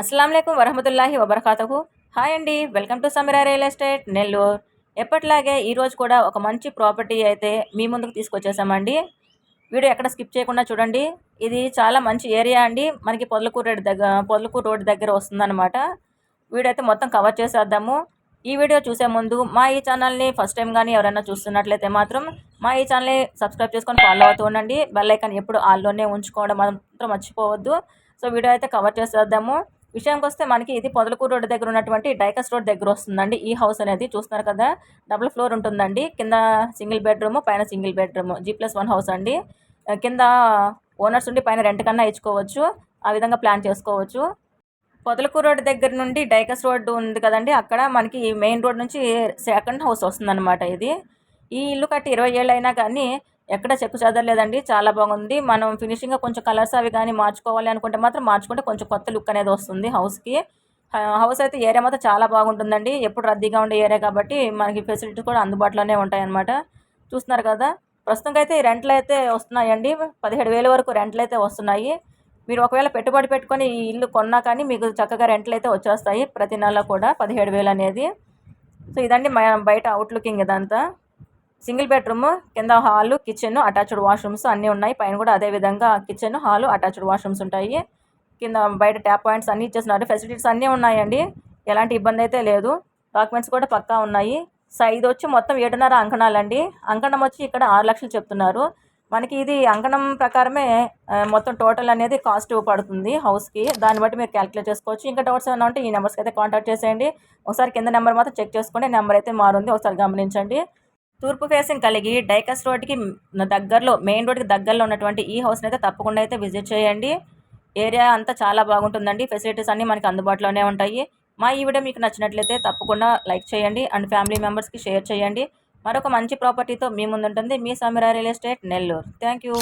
అస్సలాముఅలైకుం వరహమతుల్లాహి వబర్కాతుహు. Hi అండి, welcome to Sameera real estate Nellore. ఎప్పటిలాగే ఈరోజు కూడా ఒక మంచి ప్రాపర్టీ అయితే మీ ముందుకు తీసుకొచ్చేసామండి. వీడియో ఎక్కడ స్కిప్ చేయకుండా చూడండి. ఇది చాలా మంచి ఏరియా అండి. మనకి పొదలకూరు రోడ్ దగ్గర వస్తుందన్నమాట. వీడియో అయితే మొత్తం కవర్ చేసేద్దాము. ఈ వీడియో చూసే ముందు మా ఈ ఛానల్ని ఫస్ట్ టైం కానీ ఎవరైనా చూస్తున్నట్లయితే మాత్రం మా ఈ ఛానల్ని సబ్స్క్రైబ్ చేసుకొని ఫాలో అవుతూ ఉండండి. బెల్ ఐకాన్ ఎప్పుడు ఆల్లోనే ఉంచుకోవడం మాత్రం మర్చిపోవద్దు. సో వీడియో అయితే కవర్ చేసేద్దాము. విషయానికి వస్తే మనకి ఇది పొదలకూరు రోడ్డు దగ్గర ఉన్నటువంటి డైకస్ రోడ్ దగ్గర వస్తుందండి. ఈ హౌస్ అనేది చూస్తున్నారు కదా, డబుల్ ఫ్లోర్ ఉంటుందండి. కింద సింగిల్ బెడ్రూమ్, పైన సింగిల్ బెడ్రూమ్, G+1 హౌస్ అండి. కింద ఓనర్స్ ఉండి పైన రెంట్ కన్నా ఇచ్చుకోవచ్చు. ఆ విధంగా ప్లాన్ చేసుకోవచ్చు. పొదలకూరు రోడ్డు దగ్గర నుండి డైకస్ రోడ్డు ఉంది కదండి, అక్కడ మనకి మెయిన్ రోడ్ నుంచి సెకండ్ హౌస్ వస్తుందన్నమాట. ఇది ఈ ఇల్లు కట్టి 20 ఏళ్ళు అయినా కానీ ఎక్కడ చెక్కు చెదరలేదండి. చాలా బాగుంది. మనం ఫినిషింగ్గా కొంచెం కలర్స్ అవి కానీ మార్చుకోవాలి అనుకుంటే మాత్రం మార్చుకుంటే కొంచెం కొత్త లుక్ అనేది వస్తుంది హౌస్కి. హౌస్ అయితే ఏరియా మాత్రం చాలా బాగుంటుందండి. ఎప్పుడు రద్దీగా ఉండే ఏరియా కాబట్టి మనకి ఫెసిలిటీస్ కూడా అందుబాటులోనే ఉంటాయన్నమాట. చూస్తున్నారు కదా, ప్రస్తుతం అయితే రెంట్లు అయితే వస్తున్నాయండి. 17,000 వరకు రెంట్లు అయితే వస్తున్నాయి. మీరు ఒకవేళ పెట్టుబడి పెట్టుకొని ఈ ఇల్లు కొన్నా కానీ మీకు చక్కగా రెంట్లు అయితే వచ్చేస్తాయి ప్రతి నెల కూడా 17,000 అనేది. సో ఇదండి బయట అవుట్లుకింగ్. ఇదంతా సింగిల్ బెడ్రూమ్, కింద హాలు, కిచెన్, అటాచ్డ్ వాష్రూమ్స్ అన్నీ ఉన్నాయి. పైన కూడా అదే విధంగా కిచెన్, హాలు, అటాచ్డ్ వాష్రూమ్స్ ఉంటాయి. కింద బయట ట్యాప్ పాయింట్స్ అన్నీ ఇచ్చేస్తున్నారు. ఫెసిలిటీస్ అన్నీ ఉన్నాయండి. ఎలాంటి ఇబ్బంది అయితే లేదు. డాక్యుమెంట్స్ కూడా పక్కా ఉన్నాయి. సైజ్ వచ్చి మొత్తం 7.5 అంకణాలండి. అంకణం వచ్చి ఇక్కడ 6 లక్షలు చెప్తున్నారు. మనకి ఇది అంకణం ప్రకారమే మొత్తం టోటల్ అనేది కాస్ట్ పడుతుంది హౌస్కి. దాన్ని బట్టి మీరు క్యాలిక్యులేట్ చేసుకోవచ్చు. ఇంకా డౌట్స్ ఏమైనా ఉంటే ఈ నెంబర్స్కి అయితే కాంటాక్ట్ చేసేయండి. ఒకసారి కింద నెంబర్ మాత్రం చెక్ చేసుకోండి. నెంబర్ అయితే మారుంది, ఒకసారి గమనించండి. తూర్పు ఫేసింగ్ కలిగి డైకస్ రోడ్కి దగ్గరలో, మెయిన్ రోడ్కి దగ్గరలో ఉన్నటువంటి ఈ హౌస్ని అయితే తప్పకుండా అయితే విజిట్ చేయండి. ఏరియా అంతా చాలా బాగుంటుందండి. ఫెసిలిటీస్ అన్నీ మనకి అందుబాటులోనే ఉంటాయి. మా ఈ వీడియో మీకు నచ్చినట్లయితే తప్పకుండా లైక్ చేయండి అండ్ ఫ్యామిలీ మెంబర్స్కి షేర్ చేయండి. మరొక మంచి ప్రాపర్టీతో మీ ముందుంటుంది మీ Sameera real estate Nellore. Thank you.